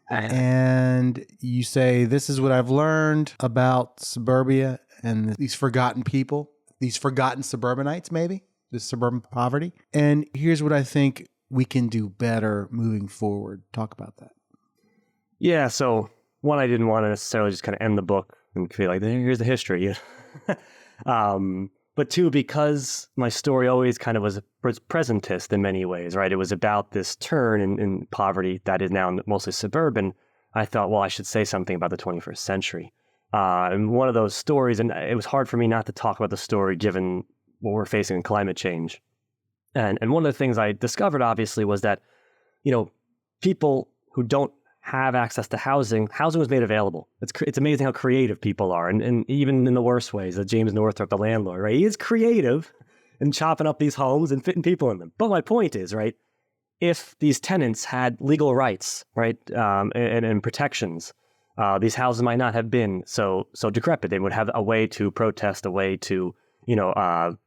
and you say, this is what I've learned about suburbia and these forgotten people, these forgotten suburbanites, maybe, this suburban poverty. And here's what I think we can do better moving forward. Talk about that. Yeah, so one, I didn't want to necessarily just kind of end the book and feel like, here's the history. But two, because my story always kind of was presentist in many ways, right? It was about this turn in poverty that is now mostly suburban. I thought, well, I should say something about the 21st century. And one of those stories, and it was hard for me not to talk about the story given what we're facing in climate change. And one of the things I discovered, obviously, was that, people who don't have access to housing was made available. It's amazing how creative people are. And even in the worst ways, James Northrop, the landlord, right? He is creative in chopping up these homes and fitting people in them. But my point is, right, if these tenants had legal rights, right, and protections, these houses might not have been so decrepit. They would have a way to protest, a way to,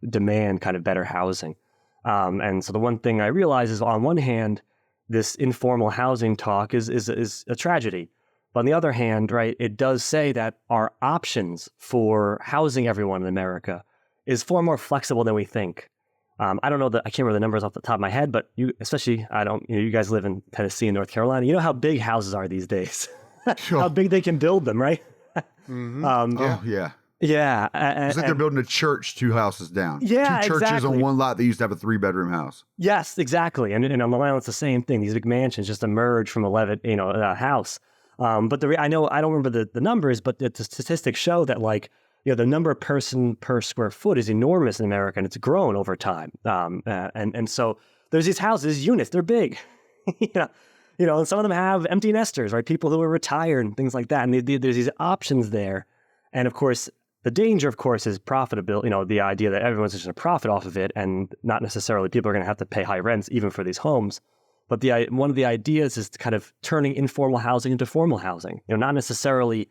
demand kind of better housing. And so the one thing I realize is, on one hand, this informal housing talk is a tragedy. But on the other hand, right, it does say that our options for housing everyone in America is far more flexible than we think. I don't know I can't remember the numbers off the top of my head, but you guys live in Tennessee and North Carolina. You know how big houses are these days, Sure. how big they can build them, right? Mm-hmm. Yeah. Yeah. It's like they're building a church 2 houses down. Yeah, 2 churches exactly. on one lot that used to have a 3-bedroom house. Yes, exactly. And on Long Island, it's the same thing. These big mansions just emerge from a house. But I don't remember the numbers, but the statistics show that the number of person per square foot is enormous in America, and it's grown over time. And so there's these houses, units, they're big, and some of them have empty nesters, right? People who are retired and things like that. And there's these options there. And of course, the danger, of course, is profitability, the idea that everyone's just going to profit off of it, and not necessarily people are going to have to pay high rents even for these homes. But one of the ideas is kind of turning informal housing into formal housing, not necessarily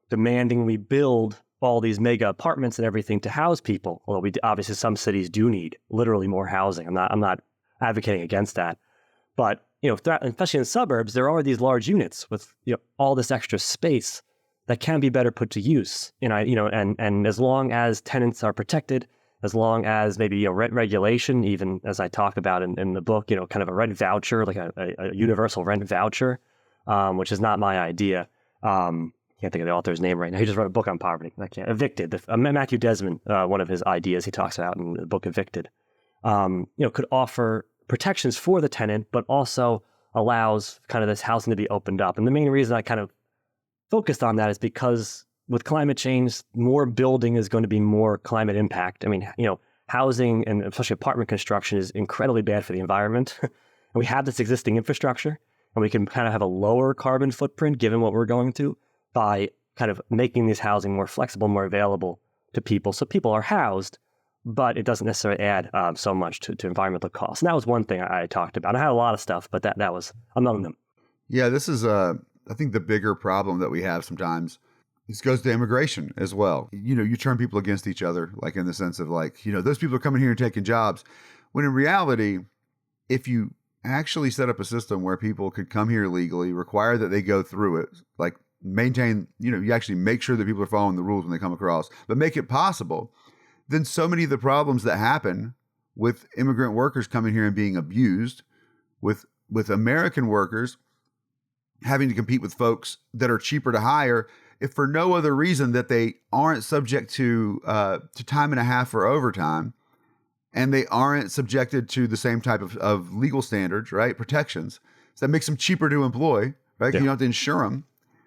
demanding we build all these mega apartments and everything to house people. Although obviously some cities do need literally more housing. I'm not advocating against that. But, especially in suburbs, there are these large units with all this extra space that can be better put to use. And as long as tenants are protected, as long as maybe rent regulation, even as I talk about in the book, kind of a rent voucher, like a universal rent voucher, which is not my idea. Can't think of the author's name right now. He just wrote a book on poverty. Evicted. Matthew Desmond, one of his ideas he talks about in the book Evicted, could offer protections for the tenant, but also allows kind of this housing to be opened up. And the main reason I kind of focused on that is because with climate change, more building is going to be more climate impact. I mean, housing and especially apartment construction is incredibly bad for the environment. And we have this existing infrastructure, and we can kind of have a lower carbon footprint given what we're going through by kind of making this housing more flexible, more available to people. So people are housed, but it doesn't necessarily add so much to environmental costs. And that was one thing I talked about. I had a lot of stuff, but that was among them. Yeah, this is I think the bigger problem that we have sometimes, this goes to immigration as well. You turn people against each other, like in the sense of those people are coming here and taking jobs. When in reality, if you actually set up a system where people could come here legally, require that they go through it, like maintain, you actually make sure that people are following the rules when they come across, but make it possible, then so many of the problems that happen with immigrant workers coming here and being abused, with American workers having to compete with folks that are cheaper to hire, if for no other reason that they aren't subject to time and a half for overtime, and they aren't subjected to the same type of legal standards, right? Protections. So that makes them cheaper to employ, right? Yeah. You don't have to insure them.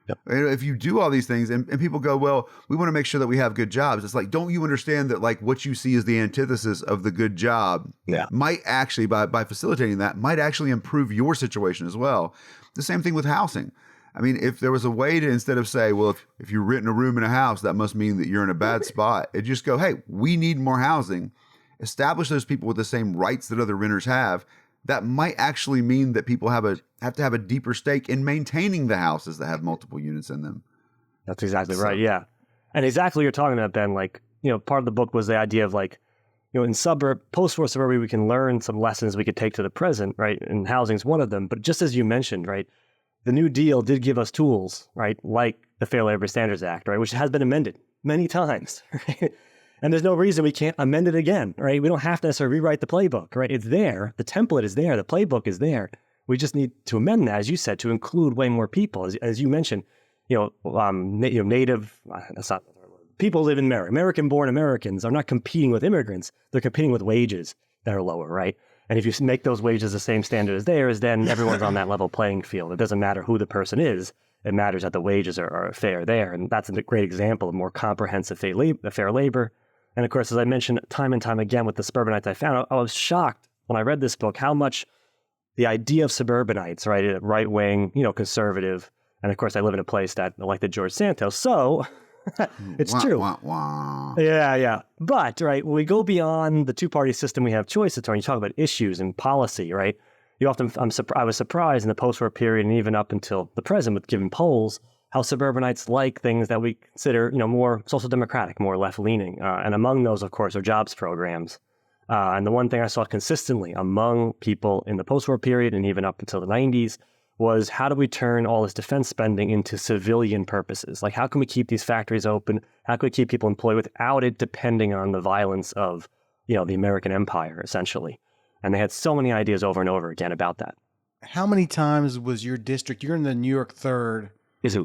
Yep. If you do all these things and people go, well, we want to make sure that we have good jobs. It's like, don't you understand that what you see as the antithesis of the good job might actually, by facilitating that, might actually improve your situation as well. The same thing with housing. I mean, if there was a way to, instead of say, well, if you're renting a room in a house, that must mean that you're in a bad spot. It just go, hey, we need more housing. Establish those people with the same rights that other renters have. That might actually mean that people have to have a deeper stake in maintaining the houses that have multiple units in them. That's exactly right. Yeah. And exactly what you're talking about, Ben, part of the book was the idea of in post-war suburbia, we can learn some lessons we could take to the present, right? And housing is one of them. But just as you mentioned, right, the New Deal did give us tools, right, like the Fair Labor Standards Act, right, which has been amended many times, right? And there's no reason we can't amend it again, right? We don't have to necessarily rewrite the playbook, right? It's there. The template is there. The playbook is there. We just need to amend that, as you said, to include way more people. As you mentioned, native, that's not people live in America. American-born Americans are not competing with immigrants. They're competing with wages that are lower, right? And if you make those wages the same standard as theirs, then everyone's on that level playing field. It doesn't matter who the person is. It matters that the wages are fair there. And that's a great example of more comprehensive fair labor. And of course, as I mentioned time and time again with the suburbanites I found, I was shocked when I read this book how much the idea of suburbanites, right, right-wing, conservative, and of course I live in a place that elected George Santos, so it's true. Yeah. But, right, when we go beyond the two-party system, we have choices, Tony. You talk about issues and policy, right? I was surprised in the post-war period and even up until the present with given polls, how suburbanites like things that we consider, more social democratic, more left-leaning. And among those, of course, are jobs programs. And the one thing I saw consistently among people in the post-war period and even up until the 90s was how do we turn all this defense spending into civilian purposes? Like, how can we keep these factories open? How can we keep people employed without it depending on the violence of, the American empire, essentially? And they had so many ideas over and over again about that. How many times was your district, you're in the New York 3rd.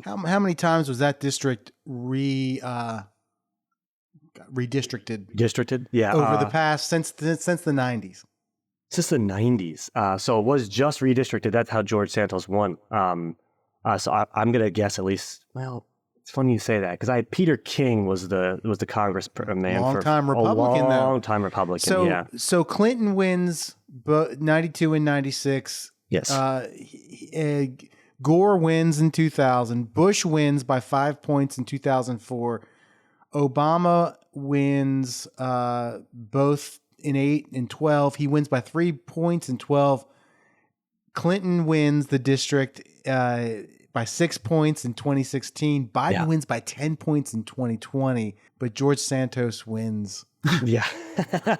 How many times was that district redistricted? Districted? Yeah. Over the past, since the 90s. Since the 90s. So it was just redistricted. That's how George Santos won. So I'm going to guess at least, well, it's funny you say that because Peter King was the congressman long-time Republican. Long-time Republican, So Clinton wins 92 and 96. Yes. Gore wins in 2000. Bush wins by 5 points in 2004. Obama wins both in 8 and 12. He wins by 3 points in 12. Clinton wins the district by 6 points in 2016. Biden wins by 10 points in 2020. But George Santos wins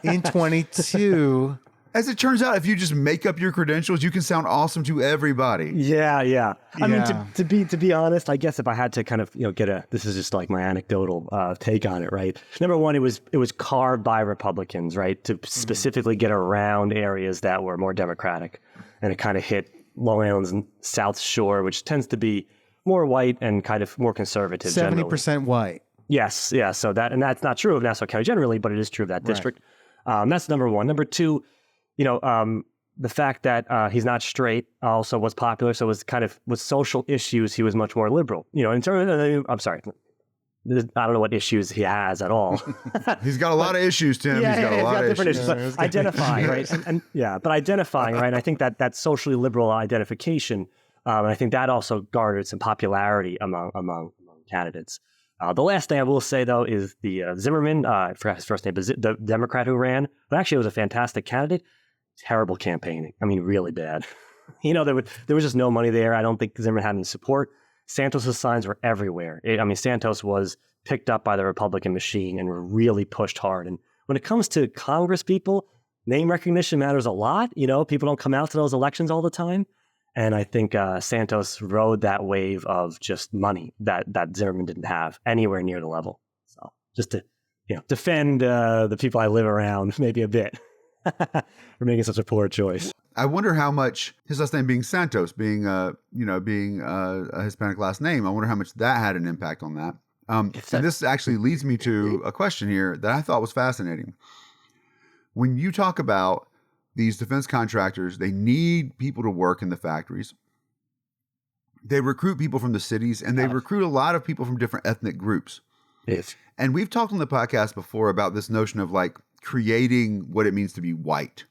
in 22. As it turns out, if you just make up your credentials, you can sound awesome to everybody. Yeah. I mean, to be honest, I guess if I had to kind of this is just like my anecdotal take on it, right? Number one, it was carved by Republicans, right, to specifically get around areas that were more Democratic, and it kind of hit Long Island's and South Shore, which tends to be more white and kind of more conservative. 70% white. Yes, yeah. So that's not true of Nassau County generally, but it is true of that district. Right. That's number one. Number two. The fact that he's not straight also was popular. So it was kind of with social issues, he was much more liberal. In terms of, I'm sorry, I don't know what issues he has at all. He's got a lot of issues, Tim. He's got a lot of different issues. But identifying, right? But identifying, right? I think that socially liberal identification, and I think that also garnered some popularity among candidates. The last thing I will say, though, is the Zimmerman, I forgot his first name, but the Democrat who ran, but actually was a fantastic candidate. Terrible campaigning. I mean, really bad. There was just no money there. I don't think Zimmerman had any support. Santos's signs were everywhere. Santos was picked up by the Republican machine and really pushed hard. And when it comes to Congress people, name recognition matters a lot. People don't come out to those elections all the time. And I think Santos rode that wave of just money that Zimmerman didn't have anywhere near the level. So just to defend the people I live around maybe a bit for making such a poor choice. I wonder how much his last name being Santos, being a Hispanic last name, I wonder how much that had an impact on that. And this actually leads me to a question here that I thought was fascinating. When you talk about these defense contractors, they need people to work in the factories. They recruit people from the cities, and they recruit a lot of people from different ethnic groups. Yes. And we've talked on the podcast before about this notion of like creating what it means to be white.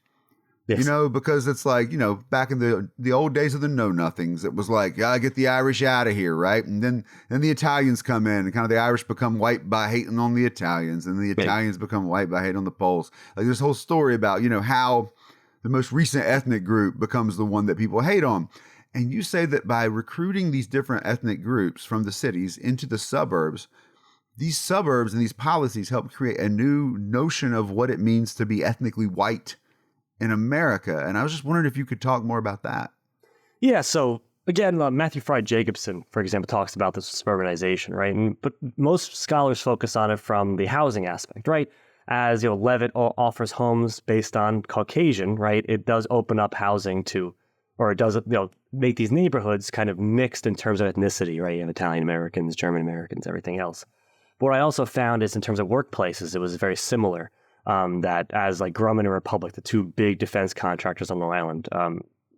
Yes. Because it's like, back in the old days of the know-nothings, it was like, gotta get the Irish out of here, right? And then the Italians come in, and kind of the Irish become white by hating on the Italians, and the Italians become white by hating on the Poles. Like this whole story about, how the most recent ethnic group becomes the one that people hate on. And you say that by recruiting these different ethnic groups from the cities into the suburbs, these suburbs and these policies help create a new notion of what it means to be ethnically white in America. And I was just wondering if you could talk more about that. Yeah. So again, Matthew Fried Jacobson, for example, talks about this suburbanization, right? But most scholars focus on it from the housing aspect, right? As Levitt offers homes based on Caucasian, right? It does open up housing to or it does, make these neighborhoods kind of mixed in terms of ethnicity, right? You have Italian Americans, German Americans, everything else. But what I also found is in terms of workplaces, it was very similar. That as like Grumman and Republic, the two big defense contractors on Long Island,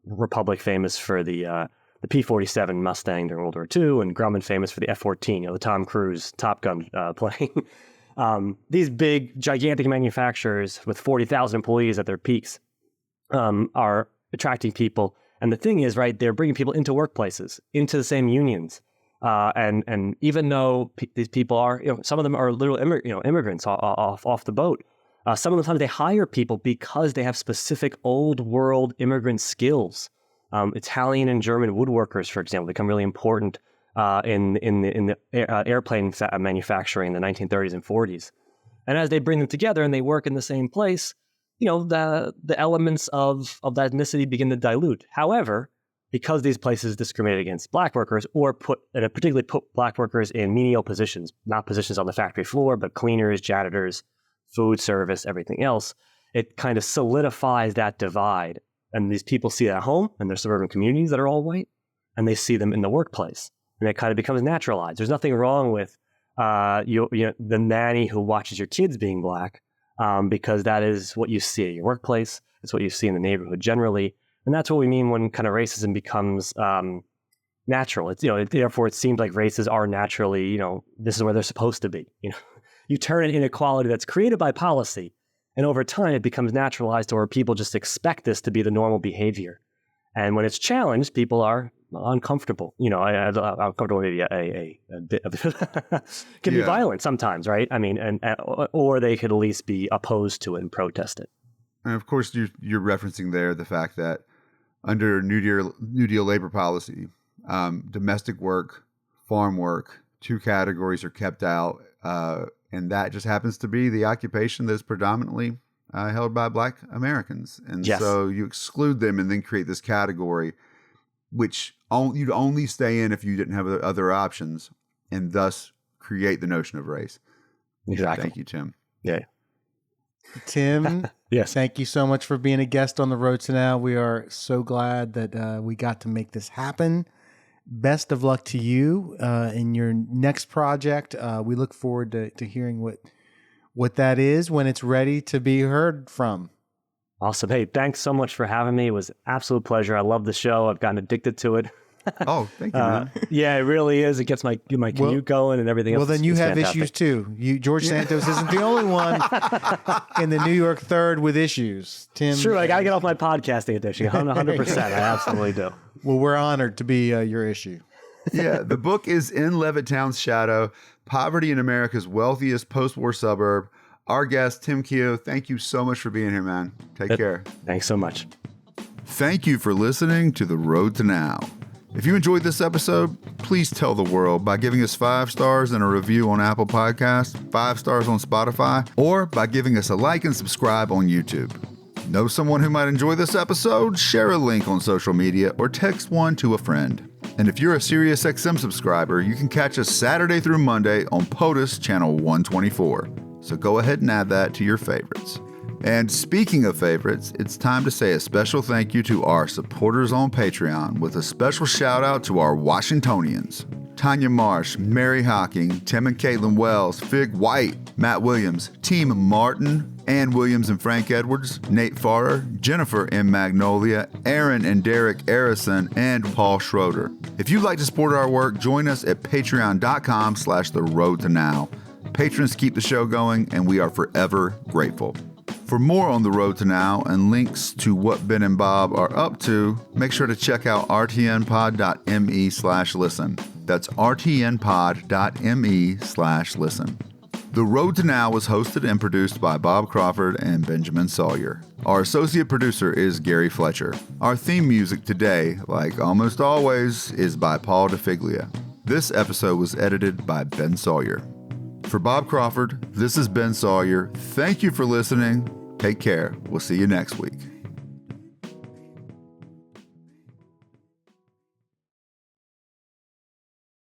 Republic famous for the P-47 Mustang during World War II, and Grumman famous for the F-14, the Tom Cruise Top Gun plane. These big, gigantic manufacturers with 40,000 employees at their peaks are attracting people. And the thing is, right, they're bringing people into workplaces, into the same unions. And even though these people are, some of them are little immigrants off the boat, some of the times they hire people because they have specific old world immigrant skills. Italian and German woodworkers, for example, become really important in the airplane manufacturing in the 1930s and 40s. And as they bring them together and they work in the same place, the elements of that ethnicity begin to dilute. However, because these places discriminate against black workers, or particularly put black workers in menial positions, not positions on the factory floor, but cleaners, janitors, food service, everything else, it kind of solidifies that divide. And these people see it at home in their suburban communities that are all white, and they see them in the workplace. And it kind of becomes naturalized. There's nothing wrong with the nanny who watches your kids being black, because that is what you see at your workplace. It's what you see in the neighborhood generally. And that's what we mean when kind of racism becomes natural. It's therefore it seems like races are naturally, this is where they're supposed to be. You turn an inequality that's created by policy, and over time it becomes naturalized to where people just expect this to be the normal behavior. And when it's challenged, people are uncomfortable. Uncomfortable maybe a bit of can be violent sometimes, right? I mean, or they could at least be opposed to it and protest it. And of course, you're referencing there the fact that under New Deal labor policy, domestic work, farm work, two categories are kept out, and that just happens to be the occupation that's predominantly held by Black Americans. And so you exclude them and then create this category, which you'd only stay in if you didn't have other options, and thus create the notion of race. Exactly. Thank you, Tim. Yeah. Tim, yes. Thank you so much for being a guest on The Road to Now. We are so glad that we got to make this happen. Best of luck to you in your next project. We look forward to hearing what that is when it's ready to be heard from. Awesome. Hey, thanks so much for having me. It was an absolute pleasure. I love the show. I've gotten addicted to it. Oh, thank you, man. Yeah, it really is. It gets my commute going and everything else. Well, then you have fantastic. issues too. George Santos isn't the only one in the New York Third with issues. Tim, it's true. I got to get off my podcasting addiction. 100%. I absolutely do. Well, we're honored to be your issue. Yeah, the book is In Levittown's Shadow, Poverty in America's Wealthiest Post-War Suburb. Our guest, Tim Keogh, thank you so much for being here, man. Take care. Thanks so much. Thank you for listening to The Road to Now. If you enjoyed this episode, please tell the world by giving us 5 stars and a review on Apple Podcasts, 5 stars on Spotify, or by giving us a like and subscribe on YouTube. Know someone who might enjoy this episode? Share a link on social media or text one to a friend. And if you're a SiriusXM subscriber, you can catch us Saturday through Monday on POTUS Channel 124. So go ahead and add that to your favorites. And speaking of favorites, it's time to say a special thank you to our supporters on Patreon, with a special shout out to our Washingtonians: Tanya Marsh, Mary Hocking, Tim and Caitlin Wells, Fig White, Matt Williams, Team Martin, Ann Williams and Frank Edwards, Nate Farrer, Jennifer M. Magnolia, Aaron and Derek Arison, and Paul Schroeder. If you'd like to support our work, join us at patreon.com/theroadtonow. Patrons keep the show going, and we are forever grateful. For more on The Road to Now and links to what Ben and Bob are up to, make sure to check out rtnpod.me/listen. That's rtnpod.me/listen. The Road to Now was hosted and produced by Bob Crawford and Benjamin Sawyer. Our associate producer is Gary Fletcher. Our theme music today, like almost always, is by Paul DeFiglia. This episode was edited by Ben Sawyer. For Bob Crawford, this is Ben Sawyer. Thank you for listening. Take care. We'll see you next week.